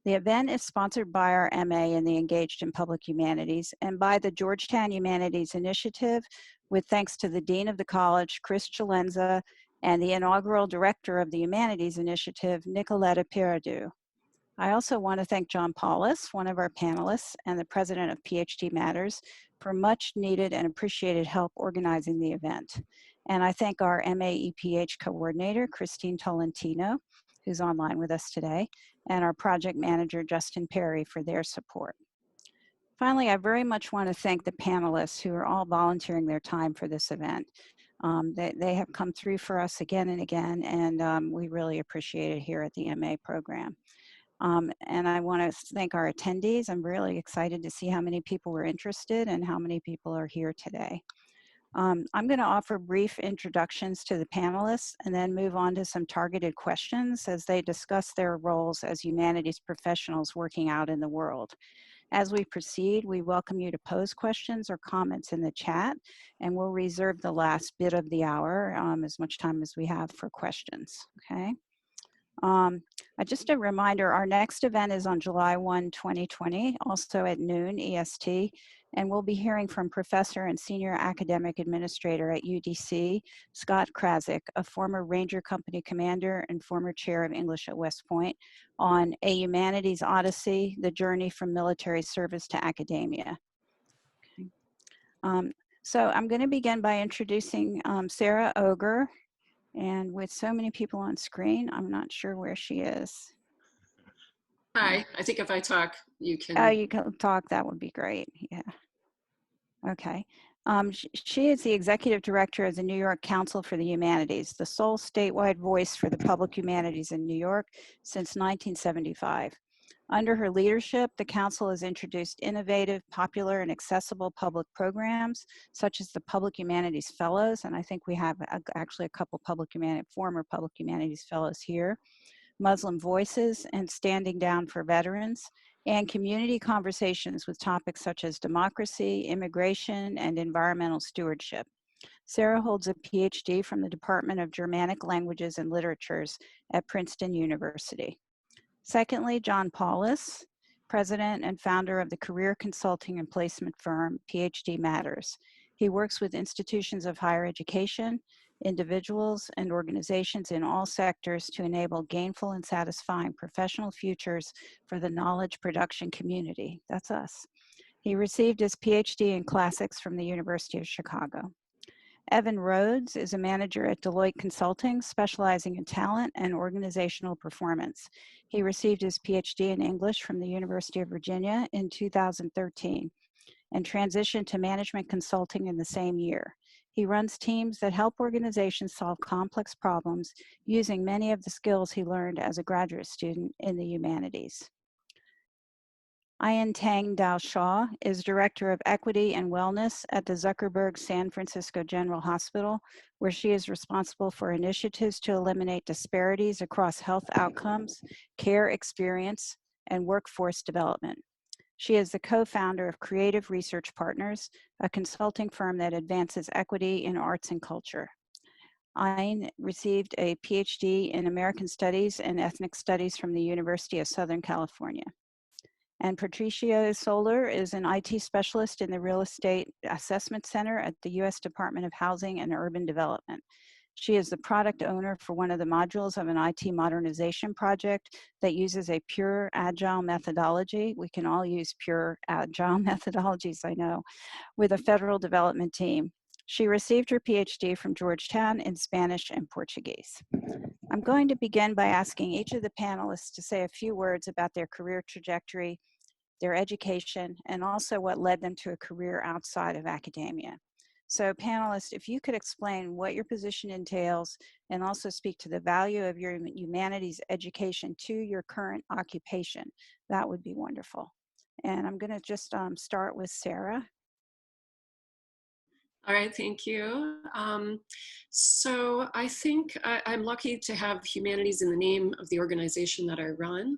The event is sponsored by our MA in the Engaged in Public Humanities and by the Georgetown Humanities Initiative, with thanks to the Dean of the College, Chris Chalenza, and the inaugural Director of the Humanities Initiative, Nicoletta Piradu. I also want to thank John Paulas, one of our panelists, and the President of PhD Matters for much needed and appreciated help organizing the event. And I thank our MAEPH coordinator, Christine Tolentino, who's online with us today, and our project manager, Justin Perry, for their support. Finally, I very much want to thank the panelists who are all volunteering their time for this event. They have come through for us again and again, and we really appreciate it here at the MA program. And I want to thank our attendees. I'm really excited to see how many people were interested and how many people are here today. I'm going to offer brief introductions to the panelists and then move on to some targeted questions as they discuss their roles as humanities professionals working out in the world. As we proceed, we welcome you to pose questions or comments in the chat, and we'll reserve the last bit of the hour, as much time as we have for questions, okay? Just a reminder, our next event is on July 1, 2020, also at noon EST, and we'll be hearing from Professor and Senior Academic Administrator at UDC, Scott Krasik, a former Ranger Company Commander and former Chair of English at West Point, on A Humanities Odyssey, the journey from military service to academia. Okay. So I'm going to begin by introducing Sara Ogger. And with so many people on screen, I'm not sure where she is. Hi, I think if I talk, you can. Oh, you can talk, that would be great, yeah. Okay. She is the Executive Director of the New York Council for the Humanities, the sole statewide voice for the public humanities in New York since 1975. Under her leadership, the Council has introduced innovative, popular, and accessible public programs, such as the Public Humanities Fellows, and I think we have actually a couple former Public Humanities Fellows here, Muslim Voices, and Standing Down for Veterans, and community conversations with topics such as democracy, immigration, and environmental stewardship. Sara holds a PhD from the Department of Germanic Languages and Literatures at Princeton University. Secondly, John Paulas, president and founder of the career consulting and placement firm PhD Matters. He works with institutions of higher education, individuals, and organizations in all sectors to enable gainful and satisfying professional futures for the knowledge production community. That's us. He received his PhD in classics from the University of Chicago. Evan Rhodes is a manager at Deloitte Consulting, specializing in talent and organizational performance. He received his PhD in English from the University of Virginia in 2013 and transitioned to management consulting in the same year. He runs teams that help organizations solve complex problems using many of the skills he learned as a graduate student in the humanities. Thang Dao-Shah is Director of Equity and Wellness at the Zuckerberg San Francisco General Hospital, where she is responsible for initiatives to eliminate disparities across health outcomes, care experience, and workforce development. She is the co-founder of Creative Research Partners, a consulting firm that advances equity in arts and culture. Ayn received a PhD in American Studies and Ethnic Studies from the University of Southern California. And Patricia Soler is an IT specialist in the Real Estate Assessment Center at the U.S. Department of Housing and Urban Development. She is the product owner for one of the modules of an IT modernization project that uses a pure agile methodology. We can all use pure agile methodologies, I know, with a federal development team. She received her PhD from Georgetown in Spanish and Portuguese. I'm going to begin by asking each of the panelists to say a few words about their career trajectory, their education, and also what led them to a career outside of academia. So panelists, if you could explain what your position entails and also speak to the value of your humanities education to your current occupation, that would be wonderful. And I'm going to just start with Sara. All right, thank you. So I think I'm lucky to have humanities in the name of the organization that I run.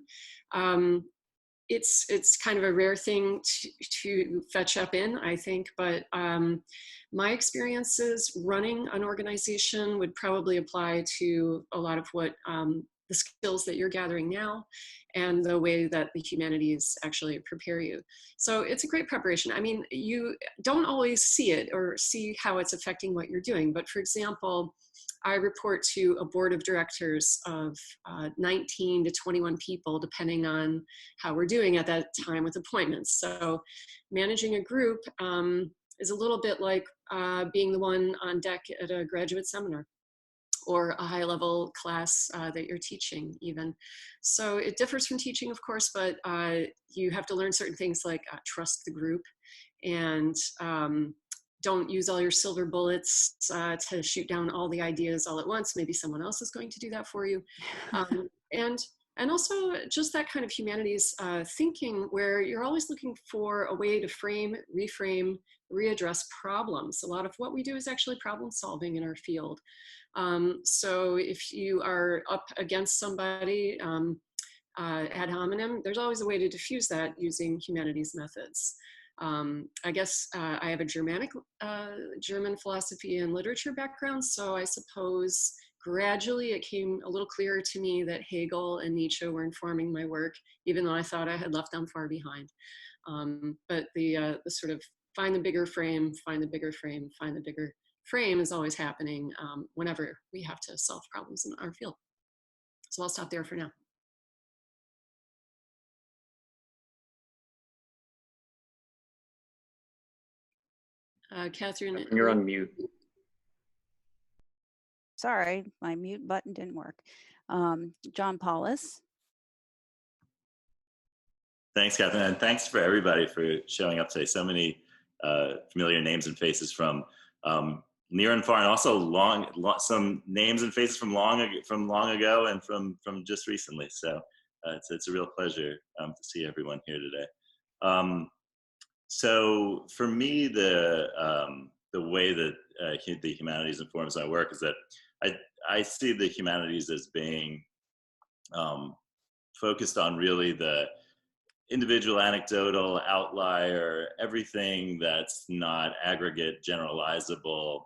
It's kind of a rare thing to fetch up in, I think, but my experiences running an organization would probably apply to a lot of what the the skills that you're gathering now and the way that the humanities actually prepare you. So it's a great preparation. I mean, you don't always see it or see how it's affecting what you're doing. But for example, I report to a board of directors of 19 to 21 people, depending on how we're doing at that time with appointments. So managing a group is a little bit like being the one on deck at a graduate seminar or a high-level class that you're teaching even. So it differs from teaching, of course, but you have to learn certain things like trust the group and don't use all your silver bullets to shoot down all the ideas all at once. Maybe someone else is going to do that for you. And also just that kind of humanities thinking where you're always looking for a way to frame, reframe, readdress problems. A lot of what we do is actually problem solving in our field. So if you are up against somebody ad hominem, there's always a way to diffuse that using humanities methods. I guess I have a German philosophy and literature background, so I suppose gradually it came a little clearer to me that Hegel and Nietzsche were informing my work, even though I thought I had left them far behind. But the sort of find the bigger frame, find the bigger frame, find the bigger frame is always happening whenever we have to solve problems in our field. So I'll stop there for now. Catherine. You're on mute. Sorry, my mute button didn't work. John Paulas. Thanks, Catherine, and thanks for everybody for showing up today. So many familiar names and faces from near and far, and also some names and faces from long ago and from just recently. So it's a real pleasure to see everyone here today. So for me, the way that the humanities informs my work is that I see the humanities as being focused on really the individual, anecdotal, outlier, everything that's not aggregate, generalizable.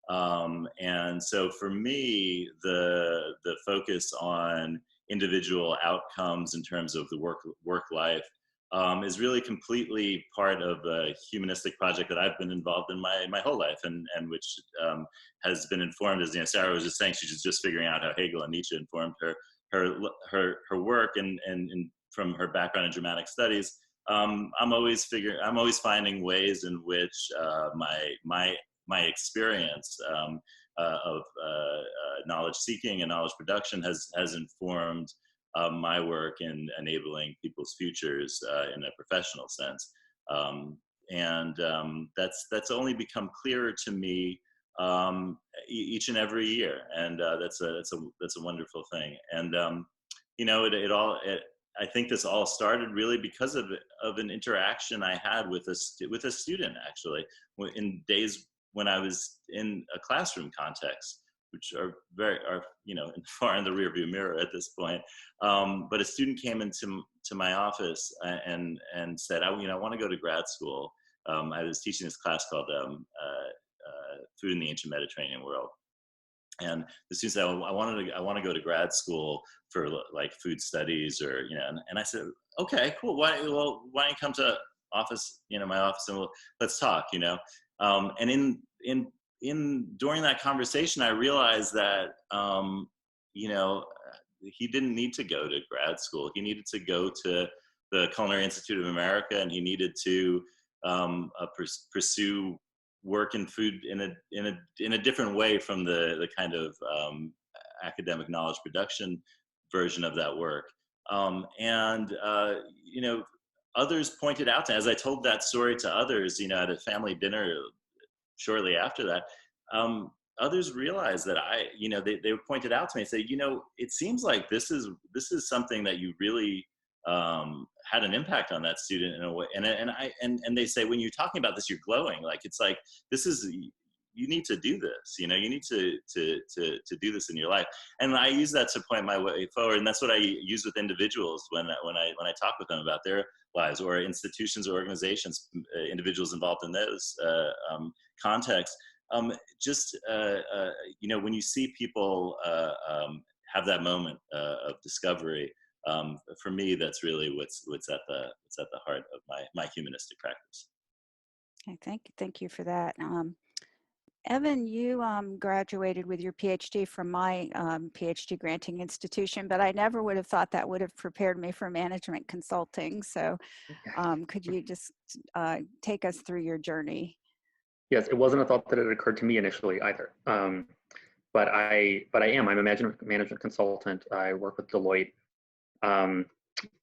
And so for me, the focus on individual outcomes in terms of the work life is really completely part of a humanistic project that I've been involved in my whole life, and which has been informed, as Sara was just saying, she's just figuring out how Hegel and Nietzsche informed her work, and from her background in Germanic studies. I'm always finding ways in which my experience of knowledge seeking and knowledge production has informed my work in enabling people's futures in a professional sense, and that's only become clearer to me each and every year, and that's a wonderful thing. And I think this all started really because of an interaction I had with a student, actually, in days when I was in a classroom context, which are far in the rearview mirror at this point. But a student came into my office and said, I want to go to grad school. I was teaching this class called Food in the Ancient Mediterranean World. And the student said, I want to go to grad school for like food studies, or and I said, okay, cool. Why don't you come to office, my office, and let's talk, and during that conversation, I realized that he didn't need to go to grad school. He needed to go to the Culinary Institute of America, and he needed to pursue work in food in a different way from the kind of academic knowledge production version of that work. Others pointed out as I told that story to others, at a family dinner shortly after that, others realized that they pointed out to me and said, it seems like this is something that you really had an impact on that student in a way. And they say, when you're talking about this, you're glowing. Like, it's like, you need to do this, you need to do this in your life. And I use that to point my way forward. And that's what I use with individuals when I talk with them about their lives, or institutions or organizations, individuals involved in those contexts. When you see people have that moment of discovery. For me, that's really what's at the heart of my humanistic practice. Okay, thank you for that. Evan, you graduated with your PhD from my PhD granting institution, but I never would have thought that would have prepared me for management consulting. So could you just take us through your journey? Yes, it wasn't a thought that had occurred to me initially either. But I'm a management consultant. I work with Deloitte.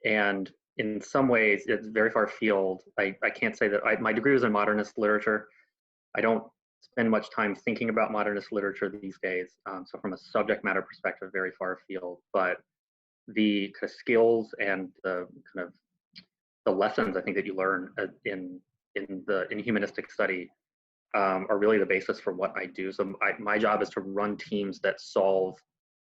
And in some ways, it's very far afield. I can't say that my degree was in modernist literature. I don't spend much time thinking about modernist literature these days. So from a subject matter perspective, very far afield. But the kind of skills and the kind of the lessons I think that you learn in humanistic study are really the basis for what I do. So my job is to run teams that solve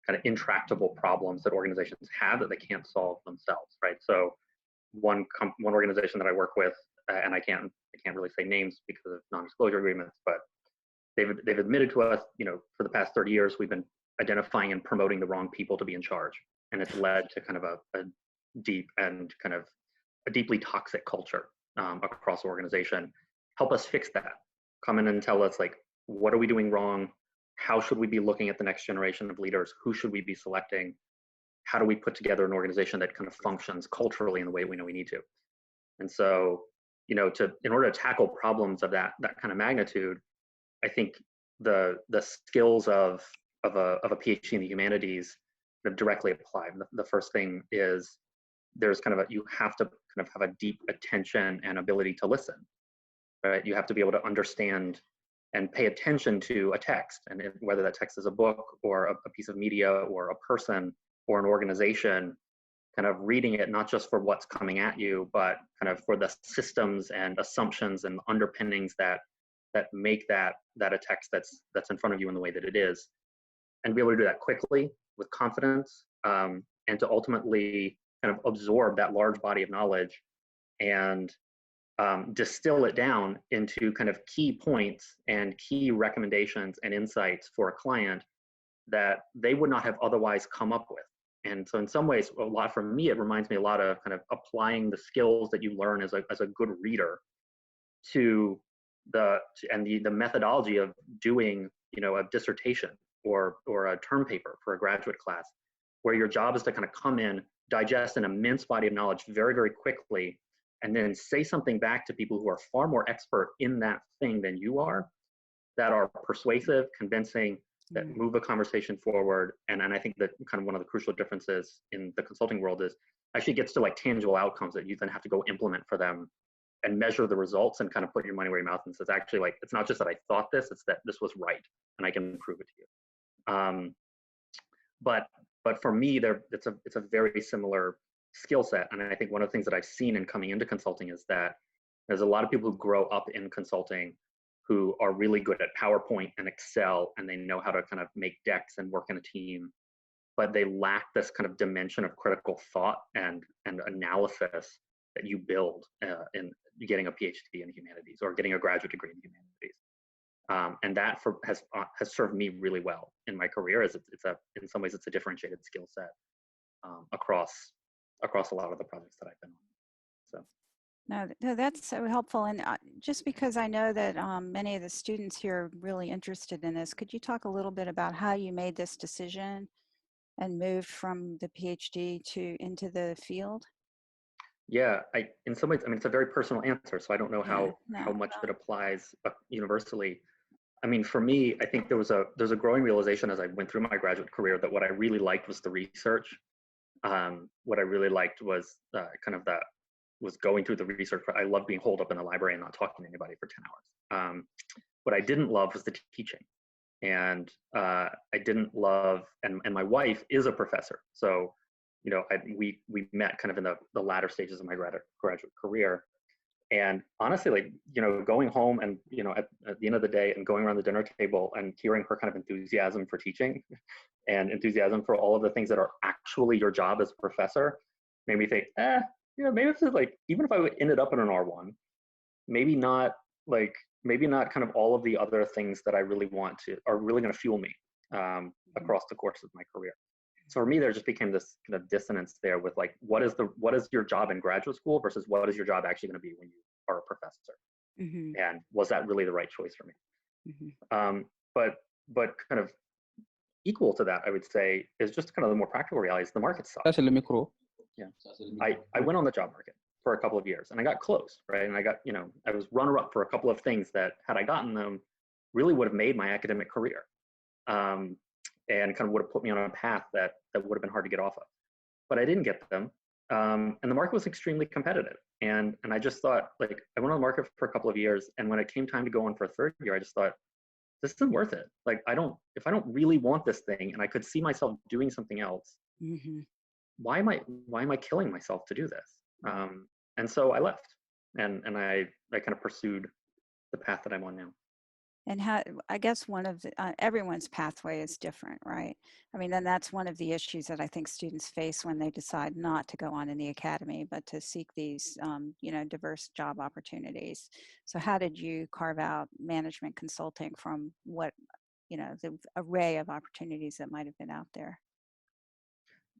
kind of intractable problems that organizations have that they can't solve themselves, right? So one organization that I work with, and I can't really say names because of non-disclosure agreements, but they've admitted to us, for the past 30 years, we've been identifying and promoting the wrong people to be in charge. And it's led to kind of a deep and kind of a deeply toxic culture across the organization. Help us fix that. Come in and tell us, like, what are we doing wrong? How should we be looking at the next generation of leaders? Who should we be selecting? How do we put together an organization that kind of functions culturally in the way we know we need to? And so, in order to tackle problems of that kind of magnitude, I think the skills of a PhD in the humanities directly apply. The first thing is you have to kind of have a deep attention and ability to listen, right? You have to be able to understand and pay attention to a text, and whether that text is a book or a piece of media or a person or an organization, kind of reading it not just for what's coming at you, but kind of for the systems and assumptions and underpinnings that make that a text that's in front of you in the way that it is, and be able to do that quickly with confidence, and to ultimately kind of absorb that large body of knowledge and distill it down into kind of key points and key recommendations and insights for a client that they would not have otherwise come up with. And so in some ways, for me, it reminds me a lot of kind of applying the skills that you learn as a good reader to the methodology of doing, a dissertation or a term paper for a graduate class, where your job is to kind of come in, digest an immense body of knowledge very, very quickly, and then say something back to people who are far more expert in that thing than you are, that are persuasive, convincing, that move a conversation forward. And I think that kind of one of the crucial differences in the consulting world is actually gets to like tangible outcomes that you then have to go implement for them and measure the results and kind of put your money where your mouth and says, actually, like, it's not just that I thought this, it's that this was right and I can prove it to you. But for me, it's a very similar skill set. And I think one of the things that I've seen in coming into consulting is that there's a lot of people who grow up in consulting who are really good at PowerPoint and Excel, and they know how to kind of make decks and work in a team, but they lack this kind of dimension of critical thought and analysis that you build in getting a PhD in humanities or getting a graduate degree in humanities. And that has served me really well in my career, as in some ways it's a differentiated skill set across a lot of the projects that I've been on. So. No, that's so helpful. And just because I know that many of the students here are really interested in this, could you talk a little bit about how you made this decision and moved from the PhD into the field? Yeah, in some ways, I mean, it's a very personal answer, so I don't know how much it applies universally. I mean, for me, I think there's a growing realization as I went through my graduate career that what I really liked was the research. What I really liked was was going through the research. I loved being holed up in the library and not talking to anybody for 10 hours. What I didn't love was the teaching. And I didn't love, and my wife is a professor. So, we met kind of in the latter stages of my graduate career. And honestly, like, going home and, at the end of the day and going around the dinner table and hearing her kind of enthusiasm for teaching and enthusiasm for all of the things that are actually your job as a professor made me think, maybe this is like, even if I ended up in an R1, maybe not kind of all of the other things that I really want to are really going to fuel me across the course of my career. So for me, there just became this kind of dissonance there with like, what is your job in graduate school versus what is your job actually going to be when you are a professor? Mm-hmm. And was that really the right choice for me? Mm-hmm. But kind of equal to that, I would say, is just kind of the more practical realities. The market sucks. Yeah, I went on the job market for a couple of years and I got close, right? And I got, I was runner-up for a couple of things that had I gotten them, really would have made my academic career. And kind of would have put me on a path that would have been hard to get off of. But I didn't get them. And the market was extremely competitive. And I just thought, like, I went on the market for a couple of years. And when it came time to go on for a third year, I just thought, this isn't worth it. Like, if I don't really want this thing and I could see myself doing something else, Mm-hmm. why am I killing myself to do this? And so I left and I kind of pursued the path that I'm on now. And I guess one of everyone's pathway is different, right? I mean, then that's one of the issues that I think students face when they decide not to go on in the academy, but to seek these, diverse job opportunities. So how did you carve out management consulting from what, the array of opportunities that might have been out there?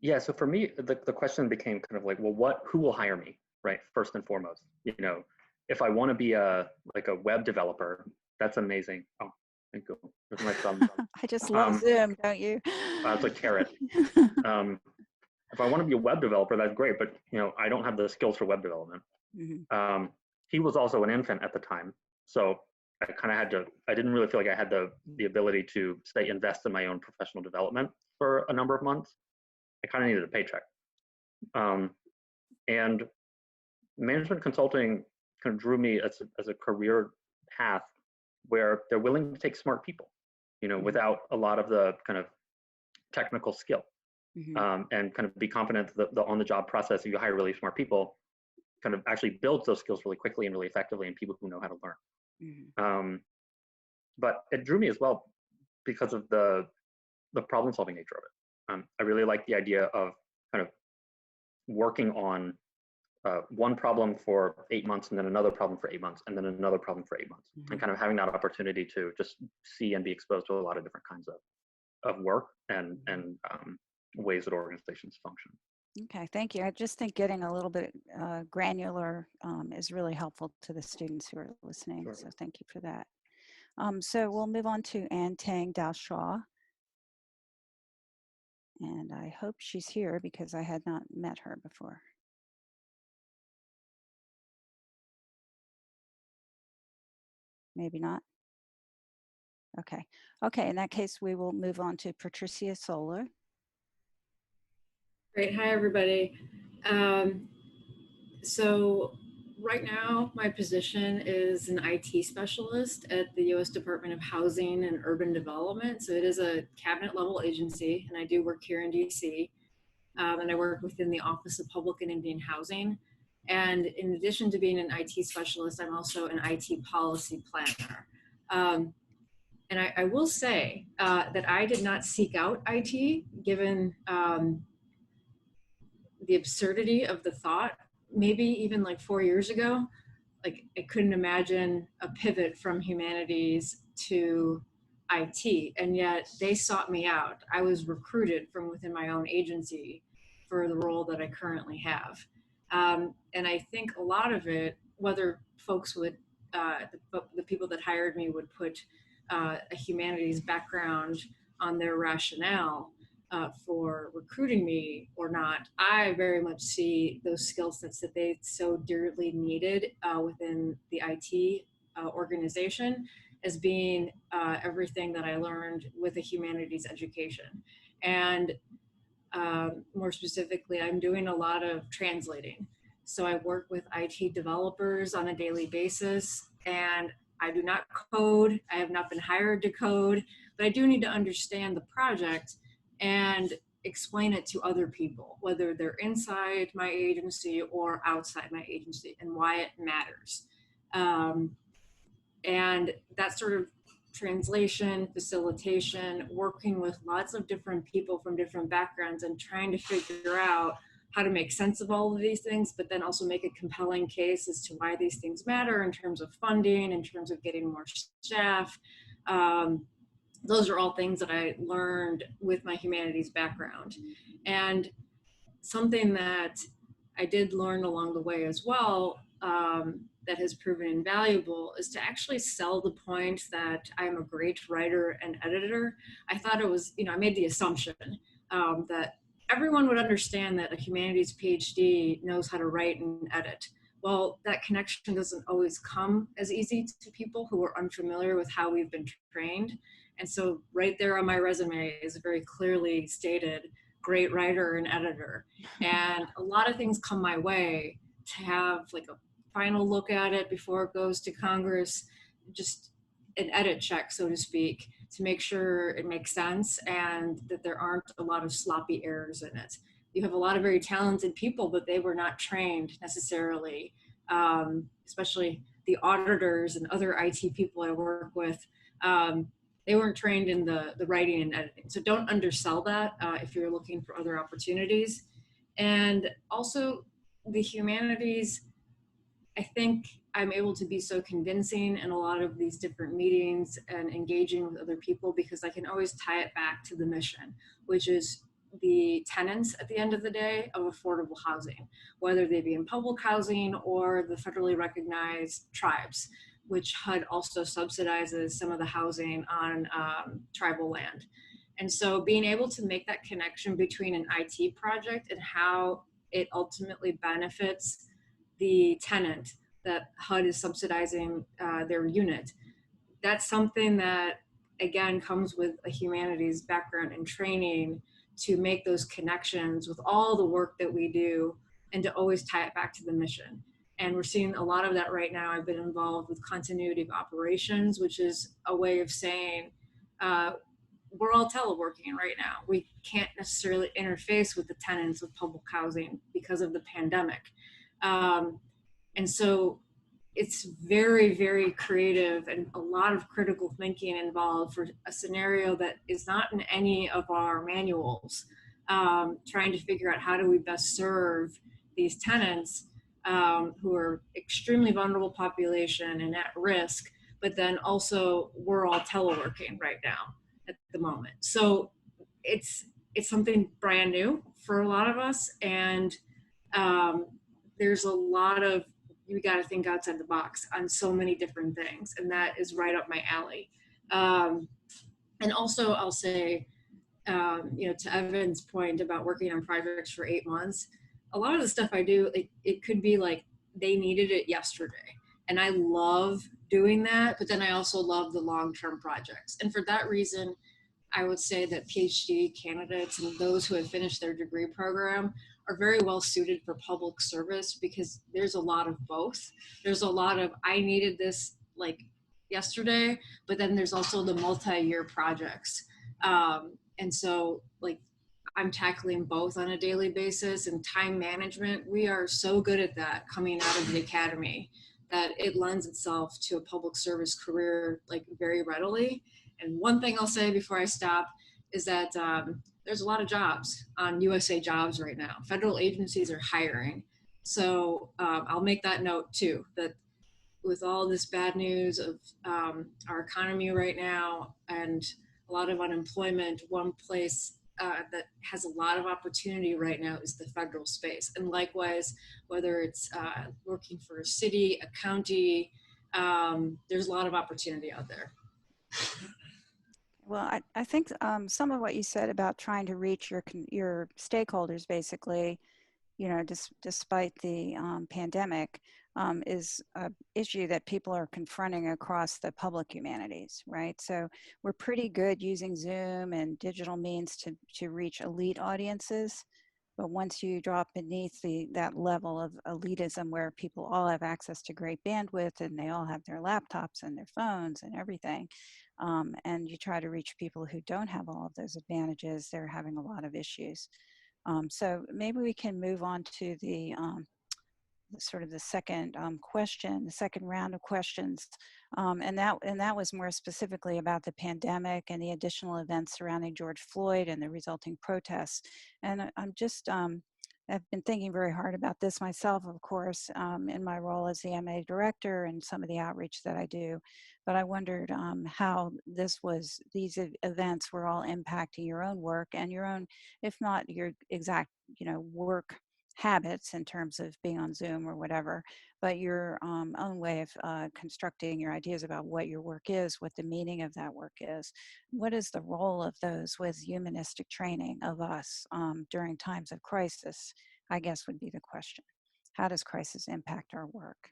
Yeah, so for me, the question became kind of like, well, who will hire me, right? First and foremost, if I want to be a web developer, that's amazing. Oh, thank you. There's my thumbs up. I just love Zoom, don't you? It's a carrot. If I want to be a web developer, that's great, but I don't have the skills for web development. Mm-hmm. He was also an infant at the time, so I kind of had to. I didn't really feel like I had the ability to say invest in my own professional development for a number of months. I kind of needed a paycheck, and management consulting kind of drew me as a career path where they're willing to take smart people, without a lot of the kind of technical skill, Mm-hmm. and kind of be confident that the on-the-job process, if you hire really smart people, kind of actually builds those skills really quickly and really effectively, and people who know how to learn. Mm-hmm. But it drew me as well because of the problem-solving nature of it. I really like the idea of kind of working on one problem for 8 months, and then another problem for 8 months, and then another problem for 8 months, Mm-hmm. and kind of having that opportunity to just see and be exposed to a lot of different kinds of work and ways that organizations function. Okay, thank you. I just think getting a little bit granular is really helpful to the students who are listening. Sure. So thank you for that. So we'll move on to Thang, Dao-Shah. And I hope she's here because I had not met her before. Maybe not. Okay. Okay, in that case, we will move on to Patricia Solar. Great. Hi, everybody. So right now, my position is an IT specialist at the U.S. Department of Housing and Urban Development. So it is a cabinet level agency, and I do work here in D.C. And I work within the Office of Public and Indian Housing. And in addition to being an IT specialist, I'm also an IT policy planner. And I will say that I did not seek out IT, given the absurdity of the thought. Maybe even like 4 years ago, like I couldn't imagine a pivot from humanities to IT, and yet they sought me out. I was recruited from within my own agency for the role that I currently have. And I think a lot of it, whether folks would, the people that hired me would put a humanities background on their rationale for recruiting me or not, I very much see those skill sets that they so dearly needed within the IT organization as being everything that I learned with a humanities education. And more specifically, I'm doing a lot of translating. So I work with IT developers on a daily basis, and I do not code. I have not been hired to code, but I do need to understand the project and explain it to other people, whether they're inside my agency or outside my agency, and why it matters. And that sort of translation, facilitation, working with lots of different people from different backgrounds and trying to figure out how to make sense of all of these things, but then also make a compelling case as to why these things matter in terms of funding, in terms of getting more staff, those are all things that I learned with my humanities background. And something that I did learn along the way as well, that has proven invaluable, is to actually sell the point that I'm a great writer and editor. I thought it was, I made the assumption that everyone would understand that a humanities PhD knows how to write and edit. Well, that connection doesn't always come as easy to people who are unfamiliar with how we've been trained. And so right there on my resume is very clearly stated, great writer and editor. And a lot of things come my way to have like a final look at it before it goes to Congress, just an edit check, so to speak, to make sure it makes sense and that there aren't a lot of sloppy errors in it. You have a lot of very talented people, but they were not trained necessarily, especially the auditors and other IT people I work with. They weren't trained in the writing and editing. So don't undersell that if you're looking for other opportunities. And also the humanities, I think I'm able to be so convincing in a lot of these different meetings and engaging with other people because I can always tie it back to the mission, which is the tenants at the end of the day of affordable housing, whether they be in public housing or the federally recognized tribes, which HUD also subsidizes some of the housing on tribal land. And so being able to make that connection between an IT project and how it ultimately benefits the tenant that HUD is subsidizing their unit, that's something that, again, comes with a humanities background and training to make those connections with all the work that we do and to always tie it back to the mission. And we're seeing a lot of that right now. I've been involved with continuity of operations, which is a way of saying we're all teleworking right now. We can't necessarily interface with the tenants of public housing because of the pandemic. And so it's very, very creative and a lot of critical thinking involved for a scenario that is not in any of our manuals, trying to figure out how do we best serve these tenants who are extremely vulnerable population and at risk, but then also we're all teleworking right now at the moment. So it's something brand new for a lot of us. And there's a lot of, you got to think outside the box on so many different things. And that is right up my alley. And also I'll say, to Evan's point about working on projects for 8 months, a lot of the stuff I do, it could be like they needed it yesterday. And I love doing that, but then I also love the long-term projects. And for that reason, I would say that PhD candidates and those who have finished their degree program are very well suited for public service because there's a lot of both. There's a lot of, I needed this like yesterday, but then there's also the multi-year projects. And so like I'm tackling both on a daily basis, and time management, we are so good at that coming out of the academy that it lends itself to a public service career like very readily. And one thing I'll say before I stop is that there's a lot of jobs on USA Jobs right now. Federal agencies are hiring. So I'll make that note too, that with all this bad news of our economy right now and a lot of unemployment, one place that has a lot of opportunity right now is the federal space. And likewise, whether it's working for a city, a county, there's a lot of opportunity out there. Well, I think some of what you said about trying to reach your stakeholders, basically, despite the pandemic, is an issue that people are confronting across the public humanities, right? So we're pretty good using Zoom and digital means to reach elite audiences. But once you drop beneath that level of elitism where people all have access to great bandwidth and they all have their laptops and their phones and everything, and you try to reach people who don't have all of those advantages, they're having a lot of issues. So maybe we can move on to the sort of the second question, the second round of questions, and that was more specifically about the pandemic and the additional events surrounding George Floyd and the resulting protests. And I'm just I've been thinking very hard about this myself, of course, in my role as the MA director and some of the outreach that I do. But I wondered how these events were all impacting your own work and your own, if not your exact, work habits in terms of being on Zoom or whatever, but your own way of constructing your ideas about what your work is, what the meaning of that work is. What is the role of those with humanistic training of us during times of crisis, I guess would be the question. How does crisis impact our work?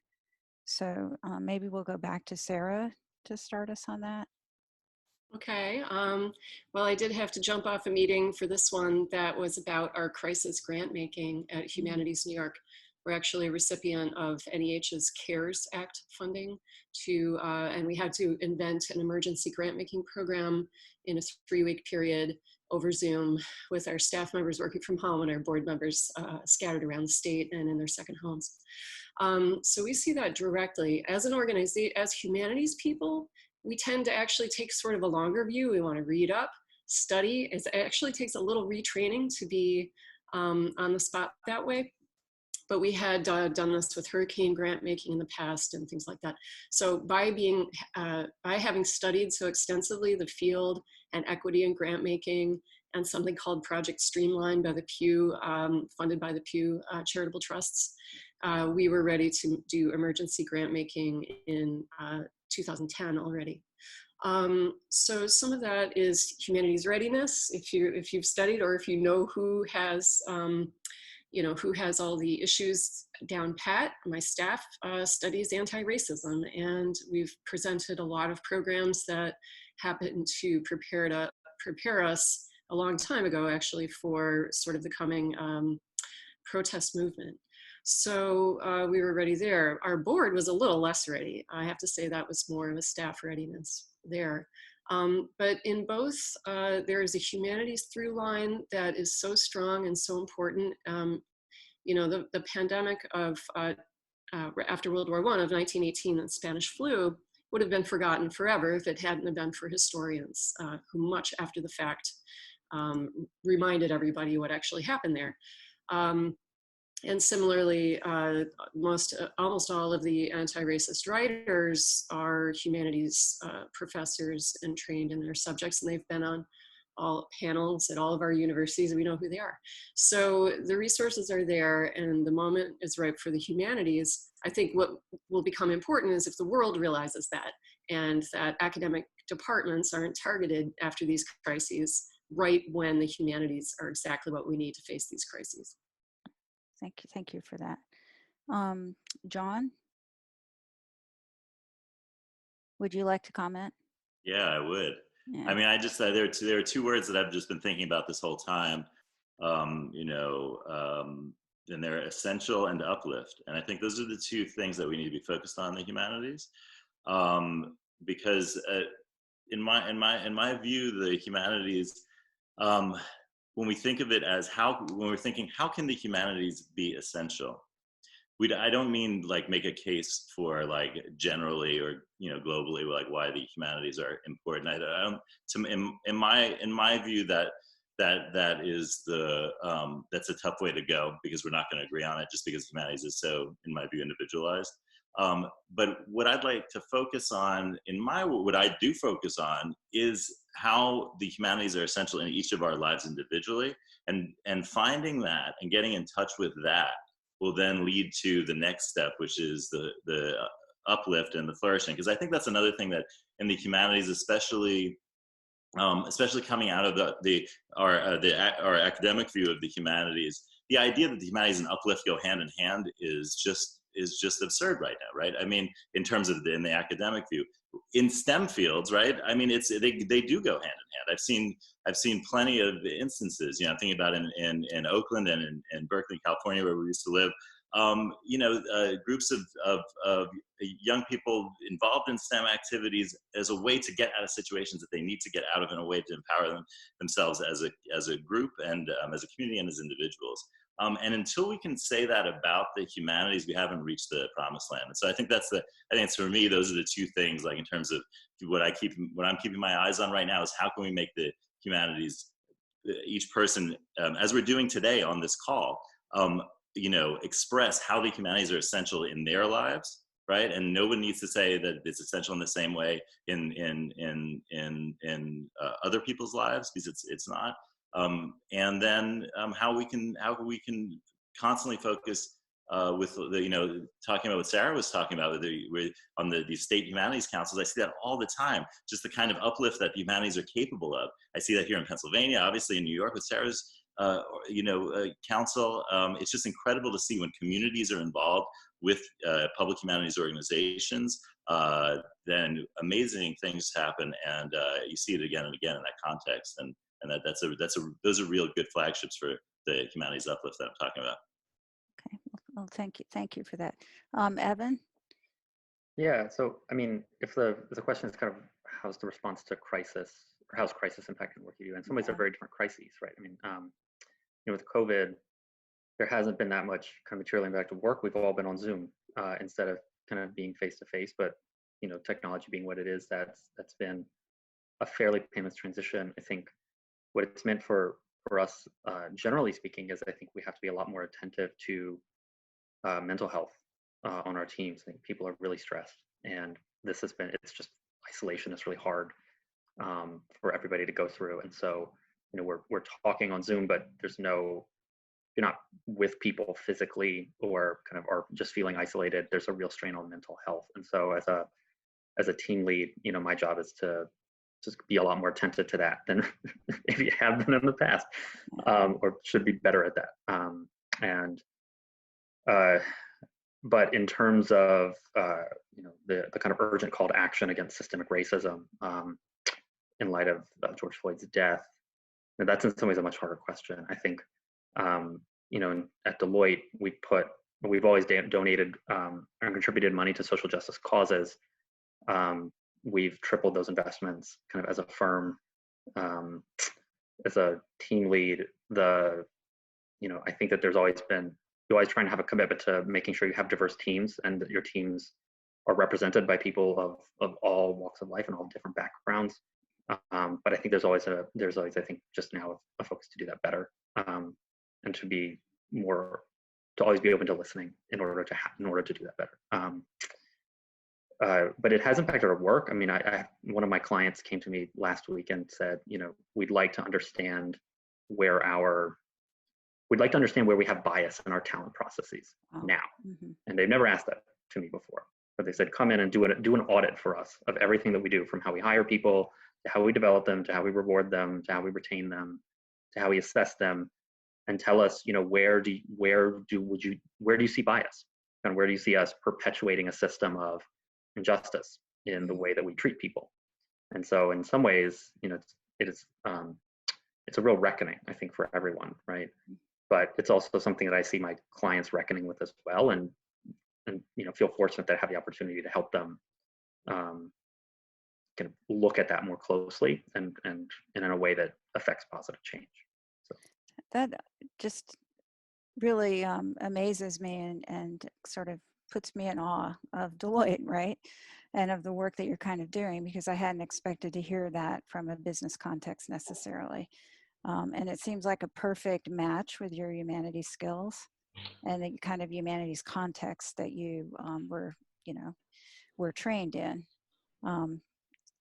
So maybe we'll go back to Sara to start us on that. Okay, well, I did have to jump off a meeting for this one that was about our crisis grant making at Humanities New York. We're actually a recipient of NEH's CARES Act funding and we had to invent an emergency grant making program in a 3-week period over Zoom with our staff members working from home and our board members scattered around the state and in their second homes. So we see that directly. As an organization, as humanities people, we tend to actually take sort of a longer view. We want to read up, study. It actually takes a little retraining to be on the spot that way. But we had done this with hurricane grant making in the past and things like that. So by having studied so extensively the field and equity in grant making and something called Project Streamline by the Pew, funded by the Pew charitable trusts, we were ready to do emergency grant making in 2010 already. So some of that is humanities readiness. If you've studied or if you know who has who has all the issues down pat. My staff studies anti-racism, and we've presented a lot of programs that happen to prepare us a long time ago, actually, for sort of the coming protest movement. So we were ready there. Our board was a little less ready. I have to say that was more of a staff readiness there. But in both, there is a humanities through line that is so strong and so important. The pandemic of after World War I of 1918, the Spanish flu, would have been forgotten forever if it hadn't been for historians who much after the fact reminded everybody what actually happened there. And similarly, almost all of the anti-racist writers are humanities professors and trained in their subjects, and they've been on all panels at all of our universities, and we know who they are. So the resources are there, and the moment is ripe for the humanities. I think what will become important is if the world realizes that, and that academic departments aren't targeted after these crises right when the humanities are exactly what we need to face these crises. Thank you for that. John, would you like to comment? Yeah, I would. Yeah. I mean, there are two words that I've just been thinking about this whole time, and they're essential and uplift. And I think those are the two things that we need to be focused on in the humanities, because in my view, the humanities, when we think of it as when we're thinking, how can the humanities be essential? I don't mean like make a case for like generally or globally like why the humanities are important. I don't. In my view, that is that's a tough way to go, because we're not going to agree on it just because humanities is so, in my view, individualized. But what I'd like to focus on what I do focus on is how the humanities are essential in each of our lives individually, and finding that and getting in touch with that will then lead to the next step, which is the uplift and the flourishing. Because I think that's another thing that in the humanities, especially coming out of our academic view of the humanities, the idea that the humanities and uplift go hand in hand is just absurd right now, right? I mean, in terms of in the academic view, in STEM fields, right? I mean, they do go hand in hand. I've seen plenty of instances. I'm thinking about in Oakland and in Berkeley, California, where we used to live. Groups of young people involved in STEM activities as a way to get out of situations that they need to get out of, in a way to empower themselves as a group and as a community and as individuals. And until we can say that about the humanities, we haven't reached the promised land. And so I think it's for me, those are the two things, like in terms of what I'm keeping my eyes on right now is how can we make the humanities, each person, as we're doing today on this call, express how the humanities are essential in their lives, right? And no one needs to say that it's essential in the same way in other people's lives, because it's not. And then how we can constantly focus with the, talking about what Sara was talking about on the state humanities councils. I see that all the time, just the kind of uplift that the humanities are capable of. I see that here in Pennsylvania, obviously in New York with Sara's council. It's just incredible to see when communities are involved with public humanities organizations, then amazing things happen, and you see it again and again in that context, and those are real good flagships for the humanities uplift that I'm talking about. Okay, well, thank you for that. Evan? Yeah, so I mean, if the question is kind of how's the response to crisis, or how's crisis impacting work you do, in some ways they're very different crises, right? I mean, with COVID, there hasn't been that much kind of material impact of work. We've all been on Zoom instead of kind of being face to face, but technology being what it is, that's been a fairly painless transition. I think what it's meant for us, generally speaking, is I think we have to be a lot more attentive to mental health on our teams. I think people are really stressed, and it's just isolation is really hard for everybody to go through. And so, we're talking on Zoom, but you're not with people physically, or kind of are just feeling isolated. There's a real strain on mental health. And so as a team lead, my job is to just be a lot more attentive to that than maybe you have been in the past, or should be better at that. But in terms of the kind of urgent call to action against systemic racism in light of George Floyd's death, that's in some ways a much harder question. I think at Deloitte we've always donated and contributed money to social justice causes. We've tripled those investments kind of as a firm. As a team lead, I think that you're always trying to have a commitment to making sure you have diverse teams, and that your teams are represented by people of all walks of life and all different backgrounds. But I think there's always I think just now a focus to do that better, and to always be open to listening in order to do that better. But it has impacted our work. I mean, one of my clients came to me last week and said, we'd like to understand where we have bias in our talent processes now. Mm-hmm. And they've never asked that to me before, but they said, come in and do an audit for us of everything that we do, from how we hire people, to how we develop them, to how we reward them, to how we retain them, to how we assess them, and tell us, where do you see bias, and where do you see us perpetuating a system of injustice in the way that we treat people? And so, in some ways, it's a real reckoning, I think, for everyone, right? But it's also something that I see my clients reckoning with as well, and feel fortunate that I have the opportunity to help them kind of look at that more closely and in a way that affects positive change. So that just really amazes me and sort of puts me in awe of Deloitte, right? And of the work that you're kind of doing, because I hadn't expected to hear that from a business context necessarily. And it seems like a perfect match with your humanities skills and the kind of humanities context that you were trained in.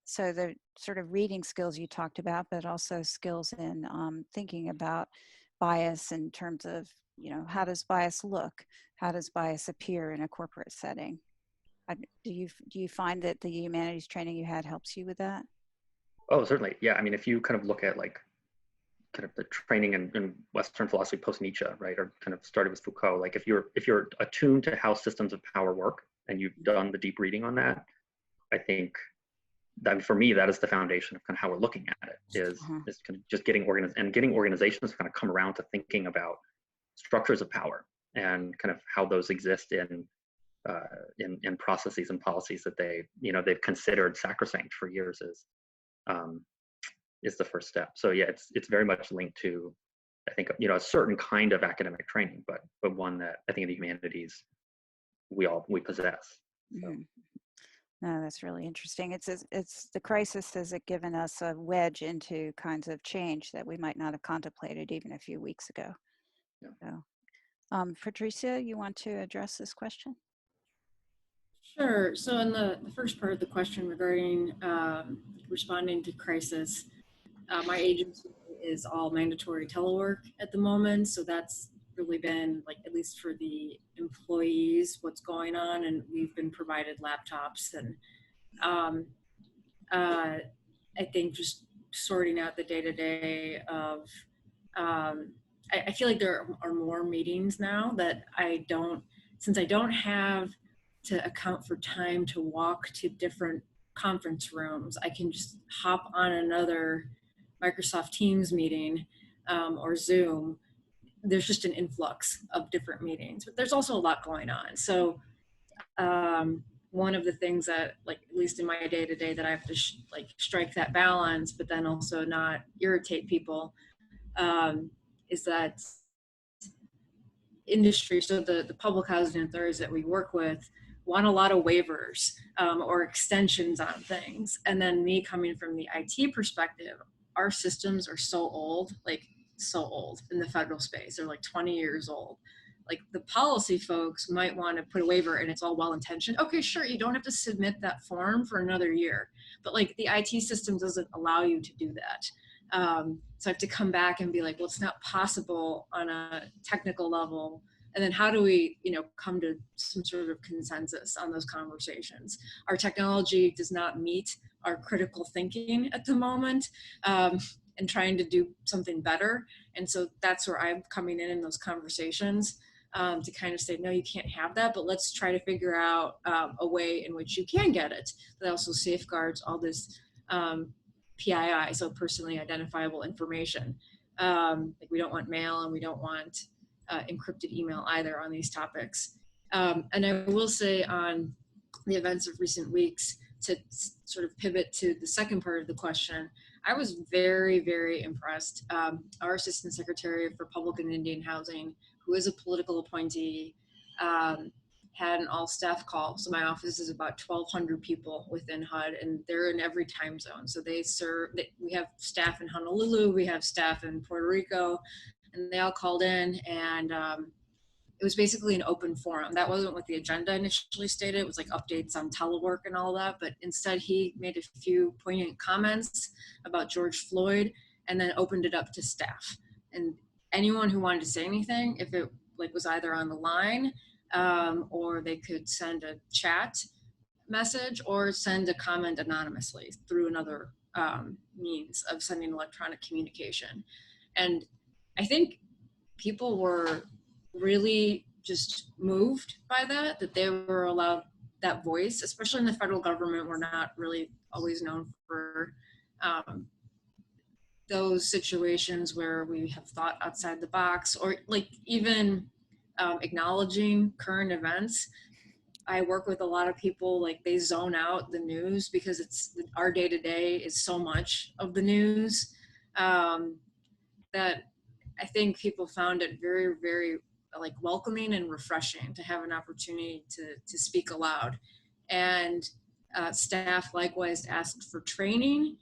So the sort of reading skills you talked about, but also skills in thinking about bias in terms of, how does bias look? How does bias appear in a corporate setting? Do you find that the humanities training you had helps you with that? Oh, certainly. Yeah. I mean, if you kind of look at kind of the training in Western philosophy post-Nietzsche, right, or kind of started with Foucault, like if you're attuned to how systems of power work and you've done the deep reading on that, I think that for me, that is the foundation of kind of how we're looking at it, is kind of just getting organizations to kind of come around to thinking about structures of power and kind of how those exist in processes and policies that they've considered sacrosanct for years is the first step. So yeah, it's very much linked to, I think, a certain kind of academic training, but one that I think in the humanities we possess. So. Mm-hmm. No, that's really interesting. It's the crisis has given us a wedge into kinds of change that we might not have contemplated even a few weeks ago. Yeah. So Patricia, you want to address this question? Sure. So in the first part of the question regarding responding to crisis, my agency is all mandatory telework at the moment. So that's really been, like, at least for the employees, what's going on. And we've been provided laptops, and I think just sorting out the day-to-day of, I feel like there are more meetings now that since I don't have to account for time to walk to different conference rooms, I can just hop on another Microsoft Teams meeting or Zoom. There's just an influx of different meetings, but there's also a lot going on. So one of the things that, like, at least in my day-to-day, that I have to strike that balance, but then also not irritate people, is that industry, so the public housing authorities that we work with want a lot of waivers or extensions on things. And then me coming from the IT perspective, our systems are so old, like so old in the federal space. They're like 20 years old. Like, the policy folks might want to put a waiver and it's all well-intentioned. Okay, sure, you don't have to submit that form for another year. But like, the IT system doesn't allow you to do that. So I have to come back and be like, well, it's not possible on a technical level. And then how do we, come to some sort of consensus on those conversations? Our technology does not meet our critical thinking at the moment, and trying to do something better. And so that's where I'm coming in those conversations, to kind of say, no, you can't have that, but let's try to figure out a way in which you can get it that also safeguards all this PII, so personally identifiable information. Like, we don't want mail, and we don't want encrypted email either on these topics. And I will say, on the events of recent weeks, to sort of pivot to the second part of the question, I was very, very impressed. Our Assistant Secretary for Public and Indian Housing, who is a political appointee, had an all-staff call. So my office is about 1,200 people within HUD, and they're in every time zone. So we have staff in Honolulu, we have staff in Puerto Rico, and they all called in, and it was basically an open forum. That wasn't what the agenda initially stated. It was like updates on telework and all that, but instead he made a few poignant comments about George Floyd, and then opened it up to staff. And anyone who wanted to say anything, if it was either on the line, or they could send a chat message or send a comment anonymously through another means of sending electronic communication. And I think people were really just moved by that they were allowed that voice, especially in the federal government. We're not really always known for those situations where we have thought outside the box, or even acknowledging current events. I work with a lot of people, they zone out the news because our day-to-day is so much of the news, that I think people found it very, very welcoming and refreshing to have an opportunity to speak aloud. And staff likewise asked for training,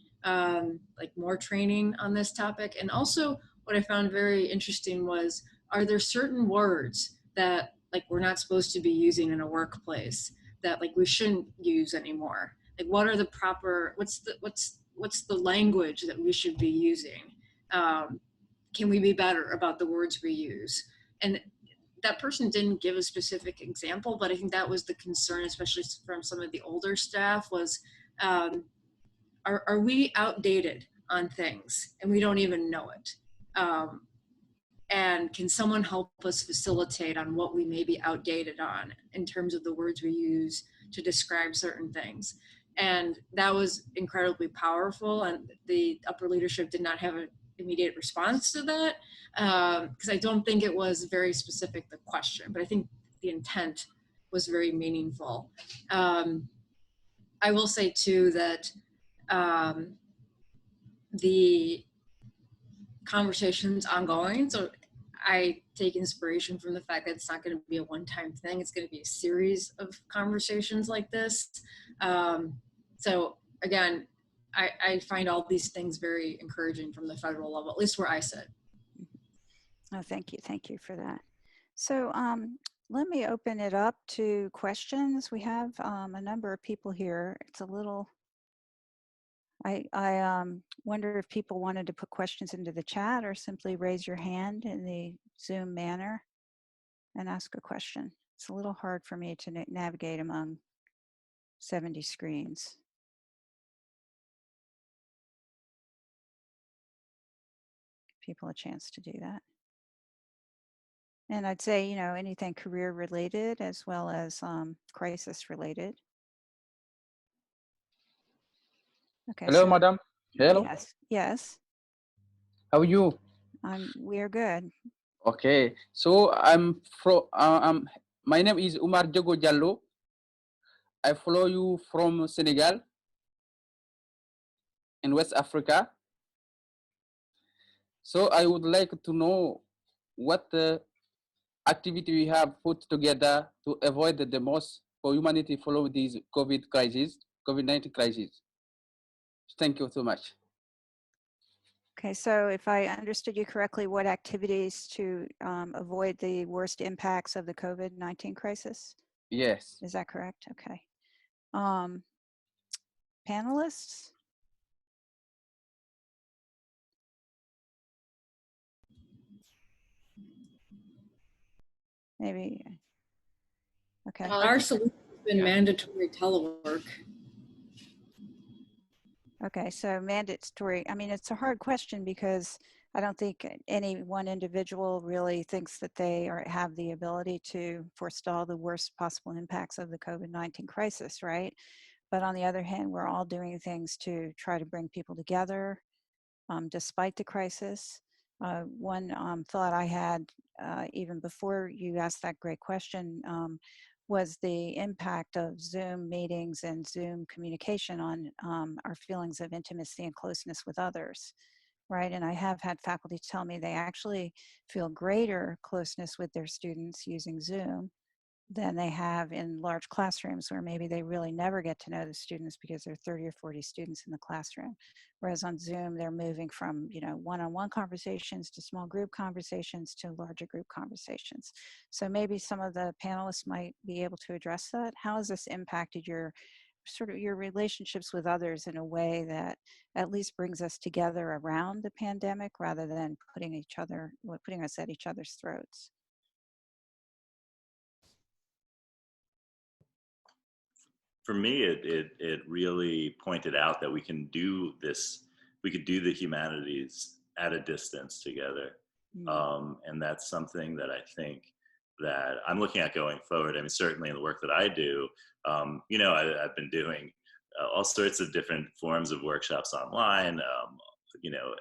more training on this topic. And also what I found very interesting was, are there certain words that we're not supposed to be using in a workplace that we shouldn't use anymore? What are the proper, what's the language that we should be using? Can we be better about the words we use? And that person didn't give a specific example, but I think that was the concern, especially from some of the older staff, was are we outdated on things and we don't even know it? And can someone help us facilitate on what we may be outdated on in terms of the words we use to describe certain things? And that was incredibly powerful. And the upper leadership did not have an immediate response to that, because I don't think it was very specific, the question, but I think the intent was very meaningful. I will say too that the conversation's ongoing. So I take inspiration from the fact that it's not going to be a one-time thing. It's going to be a series of conversations like this. So again, I find all these things very encouraging from the federal level, at least where I sit. Oh, thank you. Thank you for that. So let me open it up to questions. We have a number of people here. It's a little, I wonder if people wanted to put questions into the chat or simply raise your hand in the Zoom manner and ask a question. It's a little hard for me to navigate among 70 screens. Give people a chance to do that. And I'd say, you know, anything career related as well as crisis related. Okay. Hello, So, madam. Hello. yes, yes, How are you? we're good. Okay. So I'm from. My name is Umar Jogo Jallo. I follow you from Senegal in West Africa. So I would like to know what activity we have put together to avoid the most for humanity follow this COVID-19 crisis. Thank you so much. Okay, so if I understood you correctly, what activities to avoid the worst impacts of the COVID-19 crisis? Yes. Is that correct? Okay. Panelists? Maybe. Okay. Our solution has been mandatory telework. Okay, so mandatory, I mean, it's a hard question because I don't think any one individual really thinks that they have the ability to forestall the worst possible impacts of the COVID-19 crisis, right? But on the other hand, we're all doing things to try to bring people together despite the crisis. One thought I had even before you asked that great question was the impact of Zoom meetings and Zoom communication on our feelings of intimacy and closeness with others, right? And I have had faculty tell me they actually feel greater closeness with their students using Zoom than they have in large classrooms where maybe they really never get to know the students because there are 30 or 40 students in the classroom. Whereas on Zoom, they're moving from, you know, one-on-one conversations to small group conversations to larger group conversations. So maybe some of the panelists might be able to address that. How has this impacted your sort of your relationships with others in a way that at least brings us together around the pandemic rather than putting us at each other's throats? For me, it really pointed out that we can do this. We could do the humanities at a distance together, and that's something that I think that I'm looking at going forward. I mean, certainly in the work that I do, you know, I've been doing all sorts of different forms of workshops online. You know,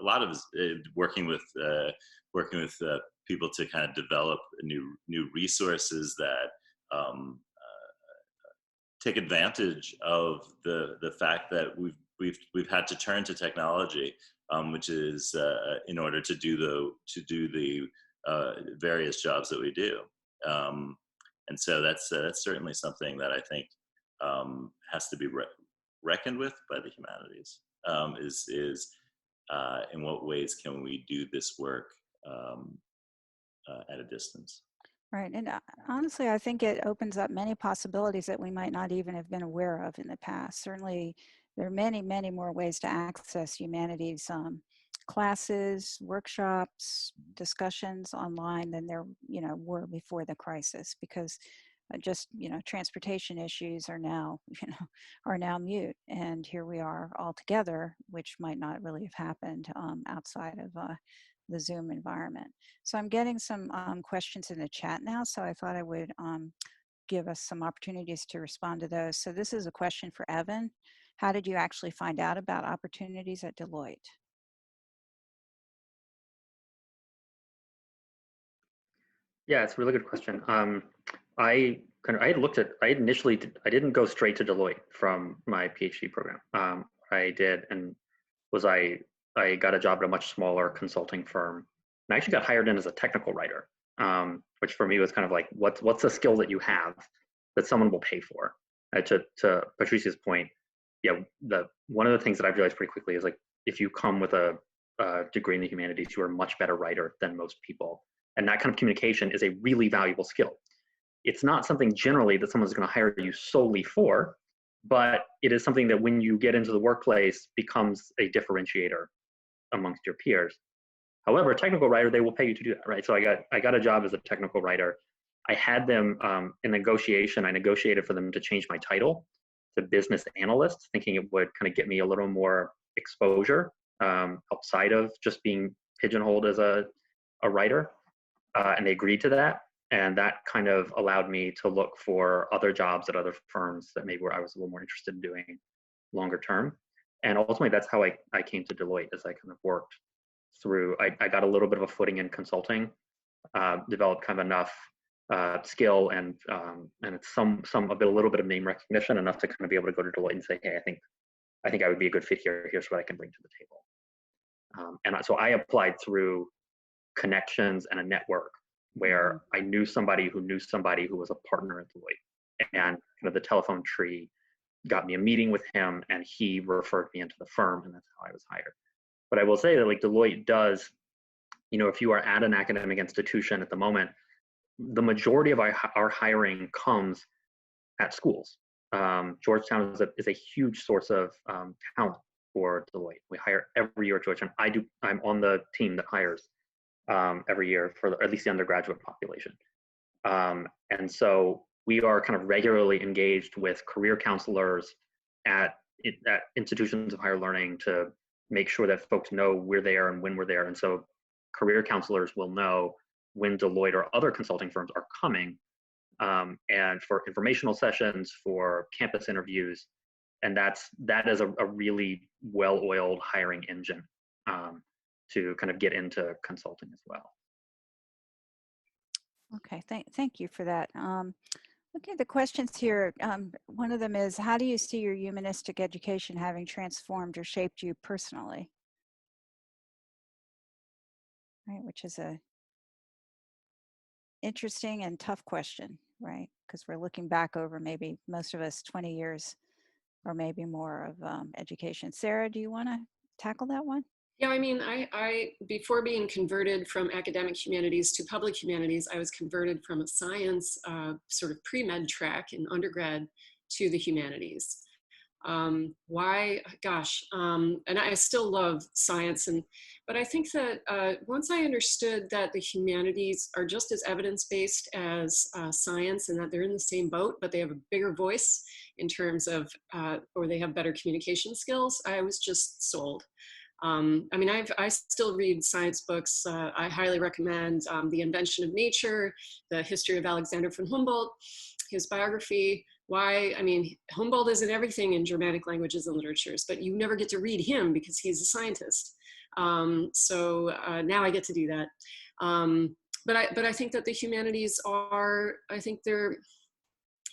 a lot of working with people to kind of develop new resources that. Take advantage of the fact that we've had to turn to technology, which is in order to do the various jobs that we do, and so that's certainly something that I think has to be reckoned with by the humanities. Is in what ways can we do this work at a distance? Right, and honestly, I think it opens up many possibilities that we might not even have been aware of in the past. Certainly, there are many, many more ways to access humanities classes, workshops, discussions online than there, you know, were before the crisis. Because just, you know, transportation issues are now, are now mute, and here we are all together, which might not really have happened outside of the Zoom environment. So I'm getting some questions in the chat now, so I thought I would give us some opportunities to respond to those. So this is a question for Evan. How did you actually find out about opportunities at Deloitte? Yeah, it's a really good question. I didn't go straight to Deloitte from my PhD program. I did, and I got a job at a much smaller consulting firm, and I actually got hired in as a technical writer, which for me was kind of like, what's a skill that you have that someone will pay for? To Patricia's point, yeah, one of the things that I've realized pretty quickly is like, if you come with a degree in the humanities, you are a much better writer than most people. And that kind of communication is a really valuable skill. It's not something generally that someone's going to hire you solely for, but it is something that when you get into the workplace becomes a differentiator amongst your peers. However, a technical writer, they will pay you to do that, right? So I got a job as a technical writer. I had them in negotiation, I negotiated for them to change my title to business analyst, thinking it would kind of get me a little more exposure outside of just being pigeonholed as a writer. And they agreed to that. And that kind of allowed me to look for other jobs at other firms that maybe where I was a little more interested in doing longer term. And ultimately, that's how I came to Deloitte, as I kind of worked through. I got a little bit of a footing in consulting, developed kind of enough skill and it's a little bit of name recognition, enough to kind of be able to go to Deloitte and say, hey, I think I would be a good fit here. Here's what I can bring to the table. So I applied through connections and a network where I knew somebody who was a partner at Deloitte, and kind of the telephone tree got me a meeting with him, and he referred me into the firm, and that's how I was hired. But I will say that like Deloitte does, if you are at an academic institution at the moment, the majority of our hiring comes at schools. Georgetown is a huge source of talent for Deloitte. We hire every year at Georgetown. I'm on the team that hires every year for at least the undergraduate population. And so we are kind of regularly engaged with career counselors at institutions of higher learning to make sure that folks know we're there and when we're there. And so career counselors will know when Deloitte or other consulting firms are coming, and for informational sessions, for campus interviews. And that is a really well-oiled hiring engine to kind of get into consulting as well. Okay, thank you for that. Okay, the questions here, one of them is, how do you see your humanistic education having transformed or shaped you personally? Right, which is a interesting and tough question, right? Because we're looking back over maybe most of us 20 years or maybe more of education. Sara, do you want to tackle that one? Yeah, I mean, I before being converted from academic humanities to public humanities, I was converted from a science sort of pre-med track in undergrad to the humanities. Why? Gosh, and I still love science, but I think that once I understood that the humanities are just as evidence-based as science, and that they're in the same boat, but they have a bigger voice in terms of, or they have better communication skills, I was just sold. I mean, I still read science books. I highly recommend The Invention of Nature, The History of Alexander von Humboldt, his biography. Why? I mean, Humboldt isn't everything in Germanic languages and literatures, but you never get to read him because he's a scientist. So now I get to do that. But I think that the humanities are, I think they're,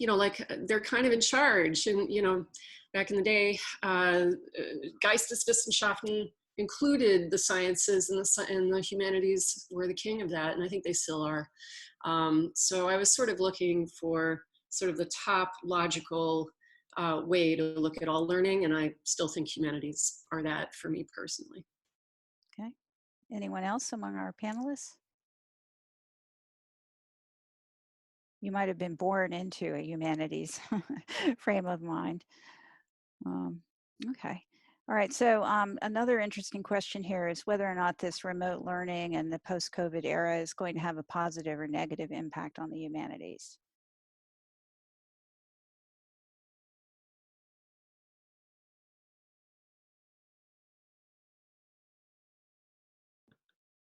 like they're kind of in charge. And, back in the day, Geisteswissenschaften included the sciences, and the humanities were the king of that. And I think they still are. So I was sort of looking for sort of the top logical way to look at all learning. And I still think humanities are that for me personally. Okay. Anyone else among our panelists? You might have been born into a humanities frame of mind. Okay. All right. So another interesting question here is whether or not this remote learning and the post-COVID era is going to have a positive or negative impact on the humanities.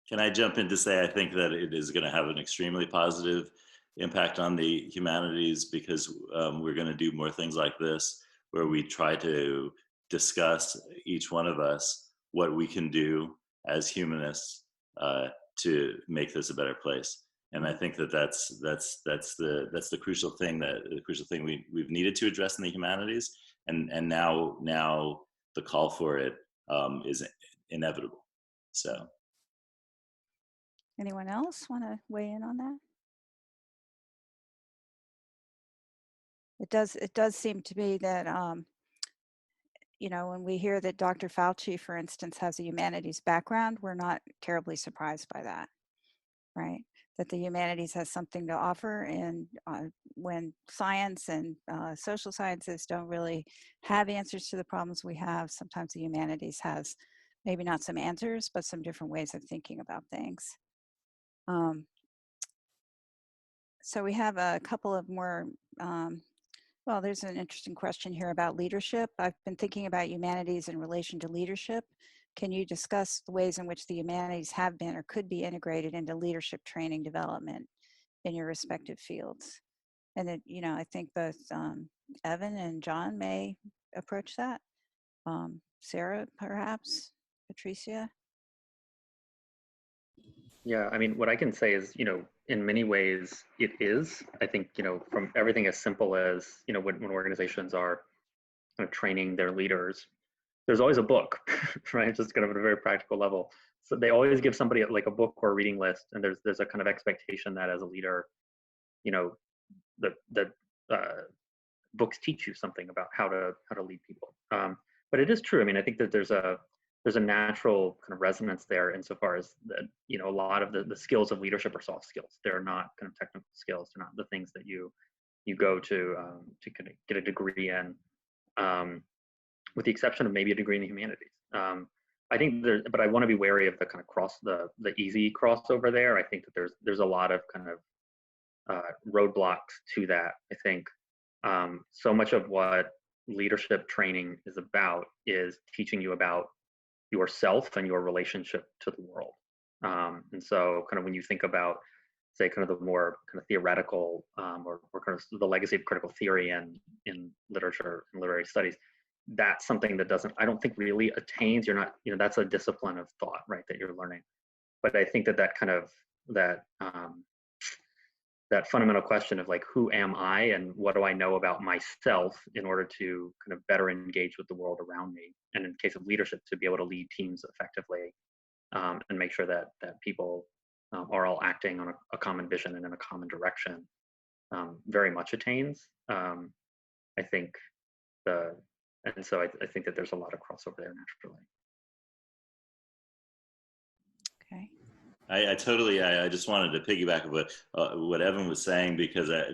Can I jump in to say I think that it is going to have an extremely positive impact on the humanities, because we're going to do more things like this, where we try to discuss, each one of us, what we can do as humanists to make this a better place. And I think that that's the crucial thing we've needed to address in the humanities, and now the call for it is inevitable. So. Anyone else want to weigh in on that? It does seem to be that, when we hear that Dr. Fauci, for instance, has a humanities background, we're not terribly surprised by that, right? that the humanities has something to offer, and when science and social sciences don't really have answers to the problems we have, sometimes the humanities has maybe not some answers, but some different ways of thinking about things. So we have a couple of more, well, there's an interesting question here about leadership. I've been thinking about humanities in relation to leadership. Can you discuss the ways in which the humanities have been or could be integrated into leadership training development in your respective fields? And it, you know, I think both Evan and John may approach that. Sara, perhaps, Patricia? Yeah, I mean, what I can say is, you know, in many ways it is. I think, you know, from everything as simple as, you know, when organizations are kind of training their leaders, there's always a book, right? Just kind of at a very practical level. So they always give somebody like a book or a reading list, and there's a kind of expectation that as a leader, you know, the books teach you something about how to lead people. But it is true. I mean, I think that there's a natural kind of resonance there insofar as that, you know, a lot of the skills of leadership are soft skills. They're not kind of technical skills. They're not the things that you go to kind of get a degree in, with the exception of maybe a degree in the humanities. I think there, but I want to be wary of the kind of the easy crossover there. I think that there's a lot of kind of roadblocks to that. I think so much of what leadership training is about is teaching you about yourself and your relationship to the world. And so kind of when you think about, say, kind of the more kind of theoretical or kind of the legacy of critical theory in literature and literary studies, that's something that I don't think really attains, you're not, you know, that's a discipline of thought, right, that you're learning. But I think that kind of, that fundamental question of like, who am I and what do I know about myself in order to kind of better engage with the world around me, and in case of leadership, to be able to lead teams effectively, and make sure that people are all acting on a common vision and in a common direction, very much attains. I think and so I think that there's a lot of crossover there naturally. Okay. I totally, I just wanted to piggyback of what Evan was saying, because I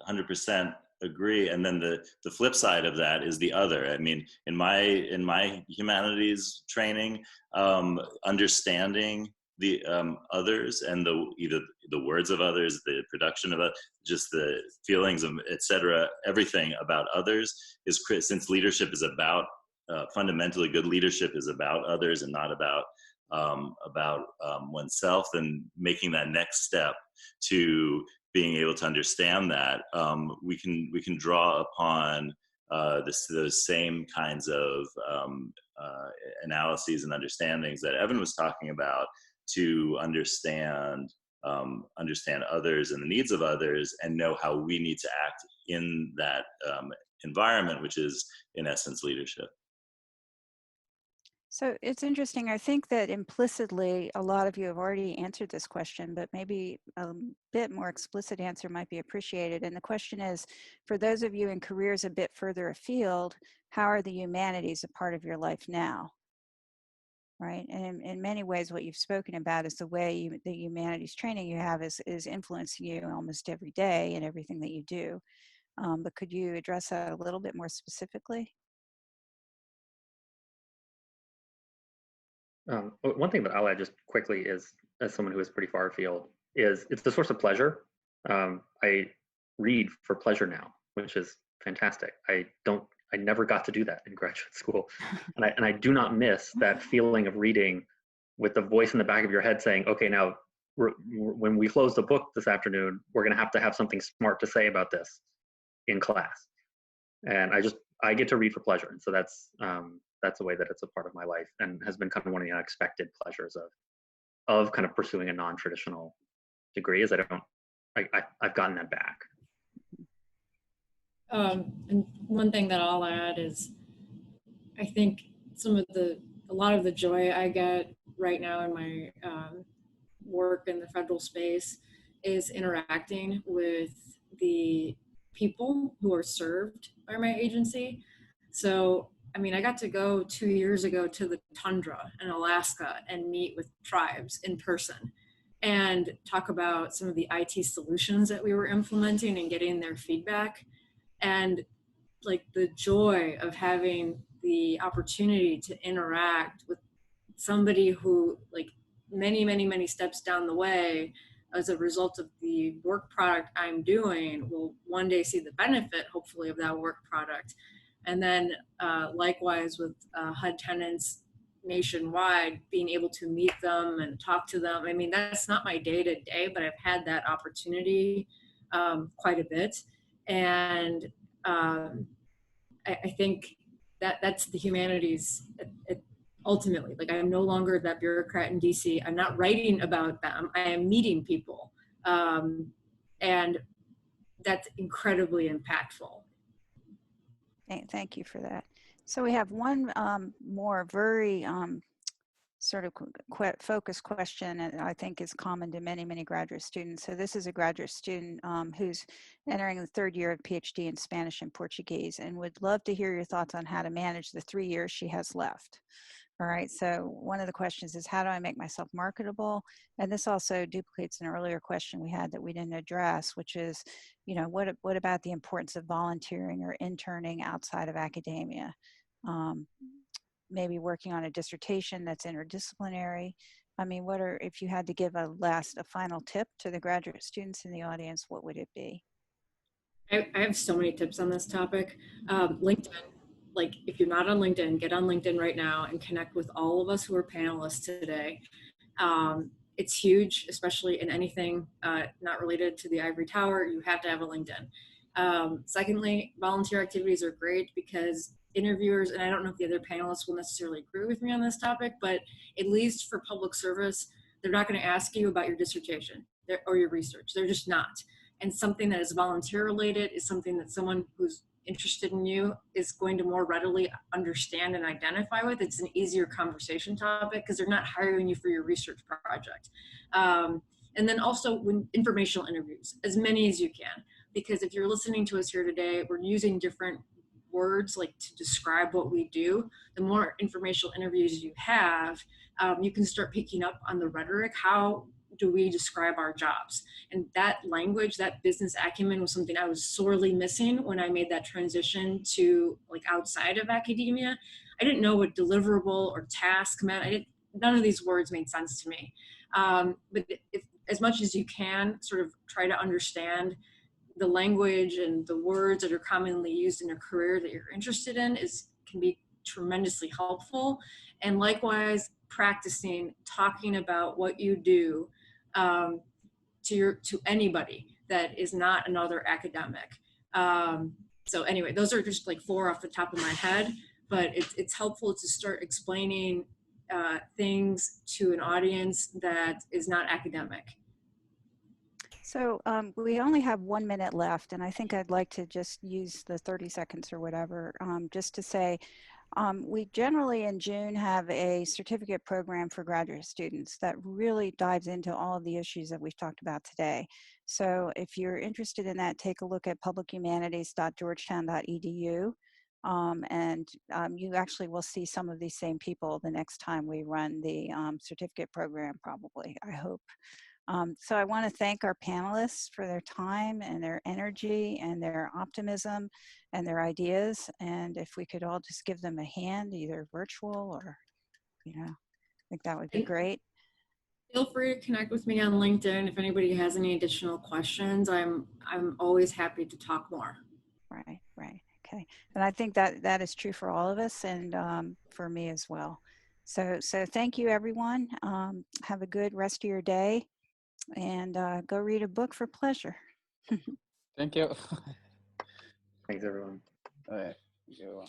100% agree. And then the flip side of that is the other. I mean, in my humanities training, understanding the others and either the words of others, the production of just the feelings of, etc., everything about others is, since leadership is about fundamentally good leadership is about others and not about oneself, and making that next step to being able to understand that, we can draw upon those same kinds of analyses and understandings that Evan was talking about to understand others and the needs of others, and know how we need to act in that environment, which is in essence leadership. So it's interesting. I think that implicitly, a lot of you have already answered this question, but maybe a bit more explicit answer might be appreciated. And the question is, for those of you in careers a bit further afield, how are the humanities a part of your life now? Right? And in many ways, what you've spoken about is the way the humanities training you have is influencing you almost every day in everything that you do. But could you address that a little bit more specifically? One thing that I'll add just quickly is, as someone who is pretty far afield, is it's the source of pleasure. I read for pleasure now, which is fantastic. I never got to do that in graduate school, and I do not miss that feeling of reading with the voice in the back of your head saying, okay, now when we close the book this afternoon, we're going to have something smart to say about this in class. And I get to read for pleasure, and so that's the way that it's a part of my life, and has been kind of one of the unexpected pleasures of kind of pursuing a non-traditional degree, is I've gotten that back. And one thing that I'll add is, I think a lot of the joy I get right now in my work in the federal space is interacting with the people who are served by my agency. So, I mean, I got to go 2 years ago to the tundra in Alaska and meet with tribes in person. and talk about some of the IT solutions that we were implementing and getting their feedback. And like the joy of having the opportunity to interact with somebody who, like, many steps down the way, as a result of the work product I'm doing, will one day see the benefit, hopefully, of that work product. And then likewise with HUD tenants nationwide, being able to meet them and talk to them. I mean, that's not my day to day, but I've had that opportunity quite a bit. And I think that that's the humanities ultimately. Like, I'm no longer that bureaucrat in DC. I'm not writing about them. I am meeting people. And that's incredibly impactful. Thank you for that. So we have one more very sort of focused question, and I think is common to many graduate students. So this is a graduate student who's entering the third year of PhD in Spanish and Portuguese, and would love to hear your thoughts on how to manage the 3 years she has left. All right, so one of the questions is, how do I make myself marketable? And this also duplicates an earlier question we had that we didn't address, which is, you know, what about the importance of volunteering or interning outside of academia? Maybe working on a dissertation that's interdisciplinary. I mean, if you had to give a final tip to the graduate students in the audience, what would it be? I have so many tips on this topic. LinkedIn. Like, if you're not on LinkedIn, get on LinkedIn right now and connect with all of us who are panelists today. It's huge, especially in anything not related to the ivory tower. You have to have a LinkedIn. Secondly, volunteer activities are great because interviewers, and I don't know if the other panelists will necessarily agree with me on this topic, but at least for public service, they're not going to ask you about your dissertation or your research. They're just not. And something that is volunteer related is something that someone who's interested in you is going to more readily understand and identify with. It's an easier conversation topic because they're not hiring you for your research project. And then also when informational interviews, as many as you can, because if you're listening to us here today, we're using different words like to describe what we do. The more informational interviews you have, you can start picking up on the rhetoric. How do we describe our jobs? And that language, that business acumen was something I was sorely missing when I made that transition to like outside of academia. I didn't know what deliverable or task meant. None of these words made sense to me. But if, as much as you can, sort of try to understand the language and the words that are commonly used in a career that you're interested in can be tremendously helpful. And likewise, practicing talking about what you do to anybody that is not another academic. So anyway, those are just like 4 off the top of my head, but it's helpful to start explaining things to an audience that is not academic. So we only have 1 minute left, and I think I'd like to just use the 30 seconds or whatever just to say, we generally in June have a certificate program for graduate students that really dives into all of the issues that we've talked about today. So if you're interested in that, take a look at publichumanities.georgetown.edu. And you actually will see some of these same people the next time we run the certificate program, probably, I hope. So I want to thank our panelists for their time and their energy and their optimism and their ideas. And if we could all just give them a hand, either virtual or, you know, I think that would be great. Feel free to connect with me on LinkedIn if anybody has any additional questions. I'm always happy to talk more. Right. Okay. And I think that is true for all of us and for me as well. So thank you, everyone. Have a good rest of your day. And go read a book for pleasure. Thank you. Thanks, everyone. All right. Thank you.